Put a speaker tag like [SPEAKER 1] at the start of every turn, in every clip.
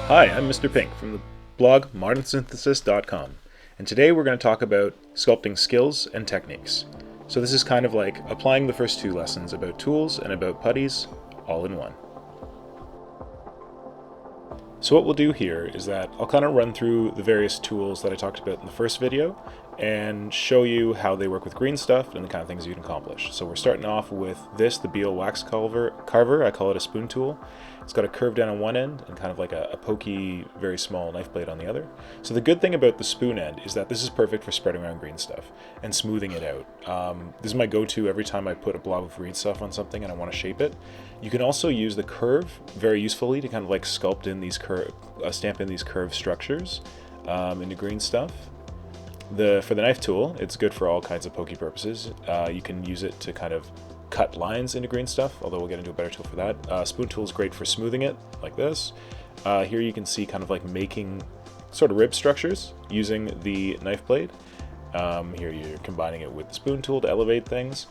[SPEAKER 1] Hi, I'm Mr. Pink from the blog modernsynthesist.com, and today we're going to talk about sculpting skills and techniques. So this is kind of like applying the first two lessons about tools and about putties all in one. So what we'll do here is that I'll kind of run through the various tools that I talked about in the first video and show you how they work with Greenstuff and the kind of things you can accomplish. So we're starting off with this, the Beal wax carver. I call it a spoon tool. It's got a curve down on one end and kind of like a pokey, very small knife blade on the other. So the good thing about the spoon end is that this is perfect for spreading around green stuff and smoothing it out. This is my go-to every time I put a blob of green stuff on something and I want to shape it. You can also use the curve very usefully to kind of like sculpt in these stamp in these curved structures into green stuff. For the knife tool, it's good for all kinds of pokey purposes. You can use it to kind of cut lines into green stuff, although we'll get into a better tool for that. Spoon tool is great for smoothing it, like this. Here you can see kind of like making sort of rib structures using the knife blade. Here you're combining it with the spoon tool to elevate things.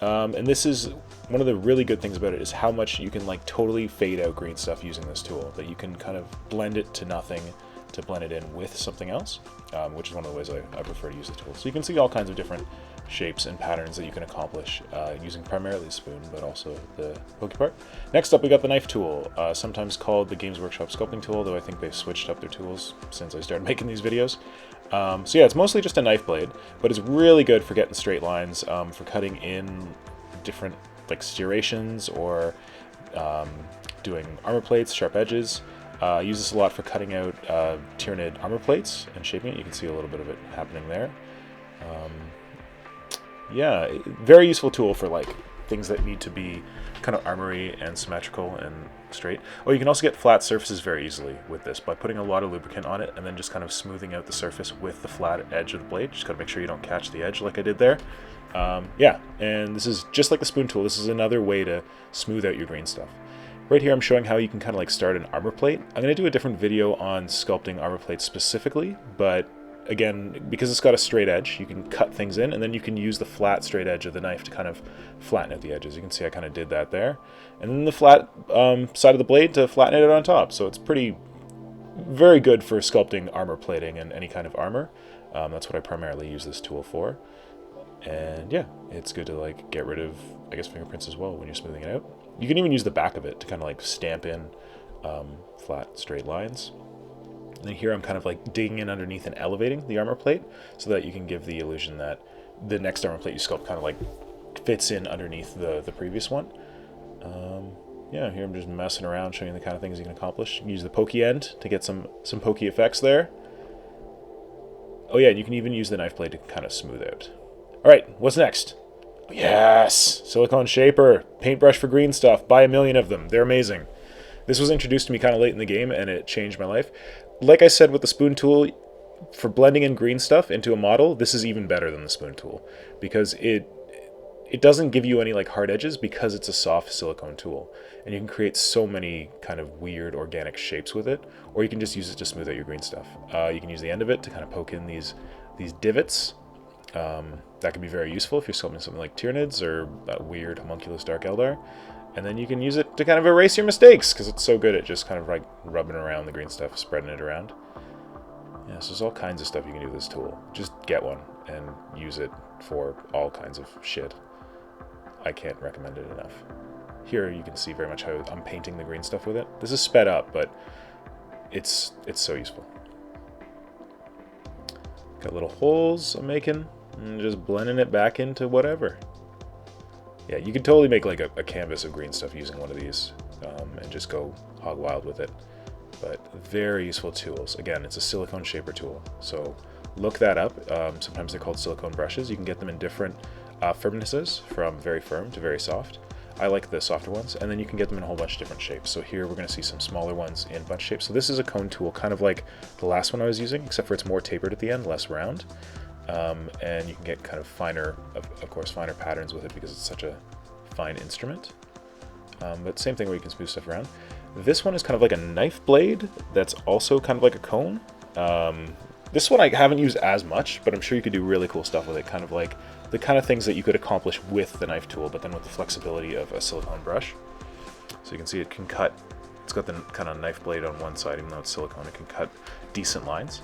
[SPEAKER 1] And this is one of the really good things about it is how much you can like totally fade out green stuff using this tool, that you can kind of blend it to nothing to blend it in with something else, which is one of the ways I prefer to use the tool. So you can see all kinds of different shapes and patterns that you can accomplish using primarily the spoon, but also the pokey part. Next up, we got the knife tool, sometimes called the Games Workshop sculpting tool, though I think they've switched up their tools since I started making these videos. So yeah, it's mostly just a knife blade, but it's really good for getting straight lines, for cutting in different like serrations or doing armor plates, sharp edges. I use this a lot for cutting out Tyranid armor plates and shaping it. You can see a little bit of it happening there. Yeah, very useful tool for like things that need to be kind of armory and symmetrical and straight. Oh, you can also get flat surfaces very easily with this by putting a lot of lubricant on it and then just kind of smoothing out the surface with the flat edge of the blade. Just gotta make sure you don't catch the edge like I did there. Yeah, and this is just like the spoon tool. This is another way to smooth out your green stuff. Right here I'm showing how you can kind of like start an armor plate. I'm going to do a different video on sculpting armor plates specifically, but again, because it's got a straight edge, you can cut things in and then you can use the flat straight edge of the knife to kind of flatten out the edges. You can see I kind of did that there. And then the flat side of the blade to flatten it on top. So it's very good for sculpting armor plating and any kind of armor. That's what I primarily use this tool for. And yeah, it's good to like get rid of, I guess, fingerprints as well when you're smoothing it out. You can even use the back of it to kind of like stamp in flat, straight lines. And then here I'm kind of like digging in underneath and elevating the armor plate so that you can give the illusion that the next armor plate you sculpt kind of like fits in underneath the previous one. Yeah, here I'm just messing around, showing you the kind of things you can accomplish. You can use the pokey end to get some pokey effects there. Oh yeah, and you can even use the knife blade to kind of smooth out. All right, what's next? Yes! Silicone shaper, paintbrush for green stuff. Buy a million of them. They're amazing. This was introduced to me kind of late in the game and it changed my life. Like I said with the spoon tool, for blending in green stuff into a model, this is even better than the spoon tool because it doesn't give you any like hard edges because it's a soft silicone tool. And you can create so many kind of weird organic shapes with it, or you can just use it to smooth out your green stuff. You can use the end of it to kind of poke in these divots. That can be very useful if you're sculpting something like Tyranids or that weird homunculus Dark Eldar. And then you can use it to kind of erase your mistakes because it's so good at just kind of like rubbing around the green stuff, spreading it around. Yeah, so there's all kinds of stuff you can do with this tool. Just get one and use it for all kinds of shit. I can't recommend it enough. Here you can see very much how I'm painting the green stuff with it. This is sped up, but it's so useful. Got little holes I'm making and just blending it back into whatever. Yeah, you could totally make like a canvas of green stuff using one of these and just go hog wild with it. But very useful tools. Again, it's a silicone shaper tool, so look that up. Sometimes they're called silicone brushes. You can get them in different firmnesses, from very firm to very soft. I like the softer ones, and then you can get them in a whole bunch of different shapes. So here we're going to see some smaller ones in bunch shapes. So this is a cone tool, kind of like the last one I was using, except for it's more tapered at the end, less round. And you can get kind of finer, of course, finer patterns with it because it's such a fine instrument. But same thing where you can smooth stuff around. This one is kind of like a knife blade that's also kind of like a cone. This one I haven't used as much, but I'm sure you could do really cool stuff with it, kind of like the kind of things that you could accomplish with the knife tool, but then with the flexibility of a silicone brush. So you can see it can cut It's got the kind of knife blade on one side, even though it's silicone, it can cut decent lines.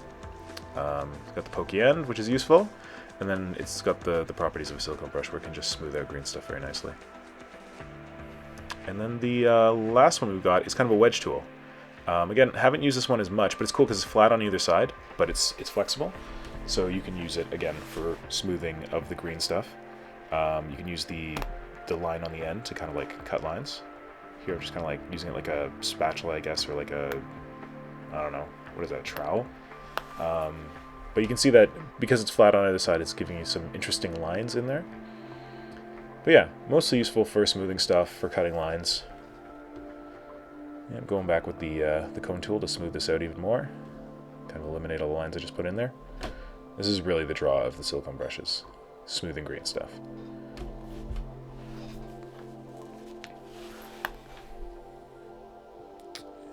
[SPEAKER 1] It's got the pokey end, which is useful, and then it's got the properties of a silicone brush where it can just smooth out green stuff very nicely. And then the last one we've got is kind of a wedge tool. Again, haven't used this one as much, but it's cool because it's flat on either side, but it's flexible. So you can use it, again, for smoothing of the green stuff. You can use the line on the end to kind of like cut lines. Here I'm just kind of like using it like a spatula, I guess, or like a, I don't know, what is that, a trowel? But you can see that because it's flat on either side, it's giving you some interesting lines in there. But yeah, mostly useful for smoothing stuff, for cutting lines. Yeah, I'm going back with the cone tool to smooth this out even more. Kind of eliminate all the lines I just put in there. This is really the draw of the silicone brushes, smoothing green stuff.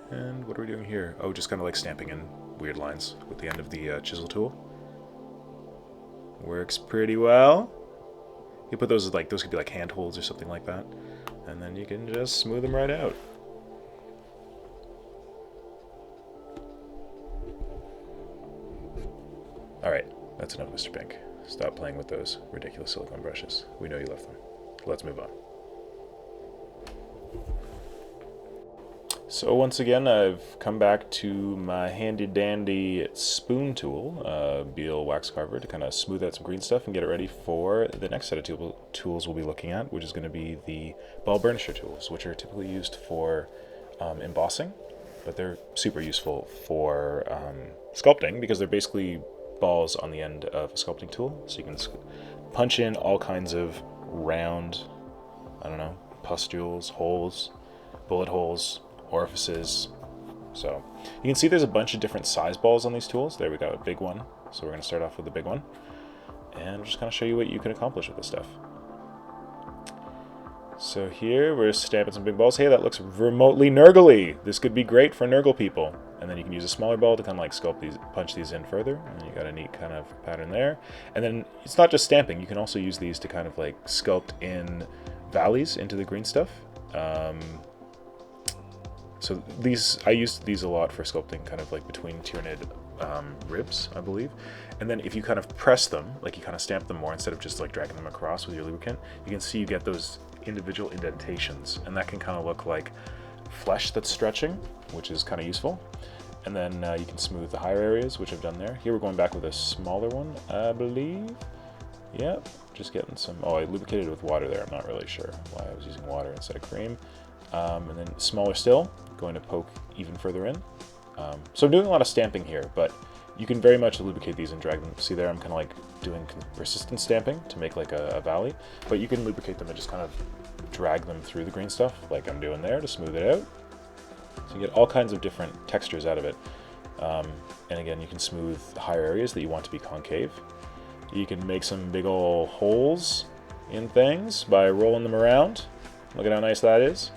[SPEAKER 1] And what are we doing here? Oh, just kind of like stamping in weird lines with the end of the chisel tool. Works pretty well. You put those like, those could be like handholds or something like that. And then you can just smooth them right out. Alright, that's enough, Mr. Pink. Stop playing with those ridiculous silicone brushes. We know you love them. Let's move on. So once again, I've come back to my handy-dandy spoon tool, Beal wax carver, to kind of smooth out some green stuff and get it ready for the next set of tools we'll be looking at, which is going to be the ball burnisher tools, which are typically used for embossing, but they're super useful for sculpting because they're basically balls on the end of a sculpting tool, so you can punch in all kinds of round, I don't know, pustules, holes, bullet holes, orifices. So you can see there's a bunch of different size balls on these tools. There we got a big one, so we're going to start off with the big one and just kind of show you what you can accomplish with this stuff. So here we're stamping some big balls. Hey, that looks remotely nurgly. This could be great for nurgle people. And then you can use a smaller ball to kind of like sculpt these, punch these in further, and you got a neat kind of pattern there. And then it's not just stamping, you can also use these to kind of like sculpt in valleys into the green stuff. So these, I used these a lot for sculpting kind of like between Tyranid ribs, I believe. And then if you kind of press them, like you kind of stamp them more instead of just like dragging them across with your lubricant, you can see you get those individual indentations, and that can kind of look like flesh that's stretching, which is kind of useful. And then you can smooth the higher areas, which I've done there. Here we're going back with a smaller one, I believe. Yep, just getting some, oh, I lubricated with water there. I'm not really sure why I was using water instead of cream. And then smaller still, going to poke even further in. So I'm doing a lot of stamping here, but you can very much lubricate these and drag them. See there, I'm kind of like doing resistance stamping to make like a valley, but you can lubricate them and just kind of drag them through the green stuff like I'm doing there to smooth it out. So you get all kinds of different textures out of it. And again, you can smooth the higher areas that you want to be concave. You can make some big old holes in things by rolling them around. Look at how nice that is.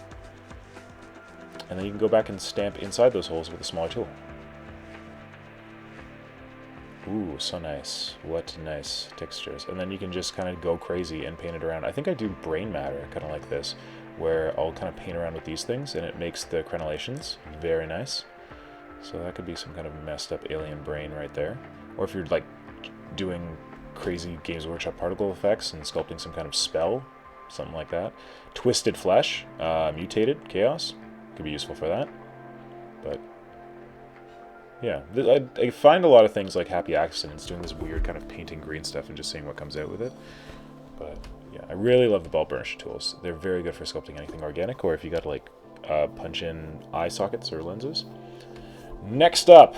[SPEAKER 1] And then you can go back and stamp inside those holes with a smaller tool. Ooh, so nice. What nice textures. And then you can just kind of go crazy and paint it around. I think I do brain matter, kind of like this, where I'll kind of paint around with these things and it makes the crenellations very nice. So that could be some kind of messed up alien brain right there. Or if you're like doing crazy Games Workshop particle effects and sculpting some kind of spell, something like that. Twisted flesh, mutated chaos, could be useful for that. But yeah, I find a lot of things like happy accidents, doing this weird kind of painting green stuff and just seeing what comes out with it. But yeah, I really love the ball burnisher tools. They're very good for sculpting anything organic, or if you got to like punch in eye sockets or lenses. Next up,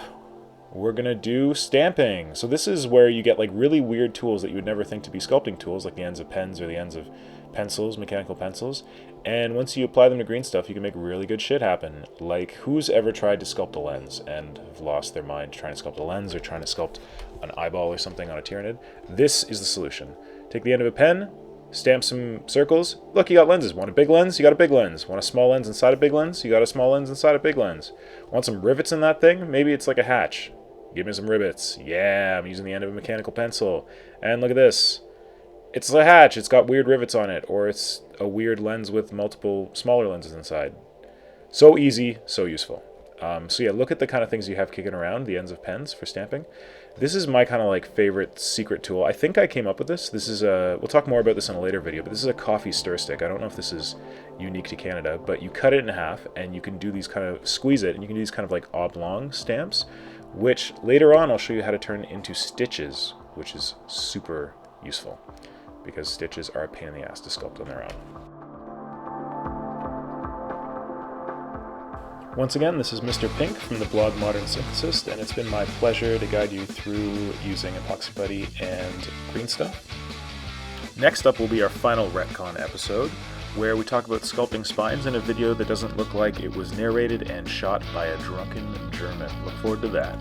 [SPEAKER 1] we're gonna do stamping. So this is where you get like really weird tools that you would never think to be sculpting tools, like the ends of pens or the ends of pencils, mechanical pencils. And once you apply them to green stuff, you can make really good shit happen. Like, who's ever tried to sculpt a lens and have lost their mind trying to sculpt a lens or trying to sculpt an eyeball or something on a Tyranid? This is the solution. Take the end of a pen, stamp some circles. Look, you got lenses. Want a big lens? You got a big lens. Want a small lens inside a big lens? You got a small lens inside a big lens. Want some rivets in that thing? Maybe it's like a hatch. Give me some rivets. Yeah, I'm using the end of a mechanical pencil. And look at this. It's a hatch. It's got weird rivets on it. Or it's a weird lens with multiple smaller lenses inside. So easy, so useful. So yeah, look at the kind of things you have kicking around, the ends of pens for stamping. This is my kind of like favorite secret tool. I think I came up with this. This is we'll talk more about this in a later video, but this is a coffee stir stick. I don't know if this is unique to Canada, but you cut it in half and you can do these kind of, squeeze it, and you can do these kind of like oblong stamps, which later on I'll show you how to turn into stitches, which is super useful because stitches are a pain in the ass to sculpt on their own. Once again, this is Mr. Pink from the blog Modern Synthesist, and it's been my pleasure to guide you through using Epoxy Buddy and Greenstuff. Next up will be our final retcon episode, where we talk about sculpting spines in a video that doesn't look like it was narrated and shot by a drunken German. Look forward to that.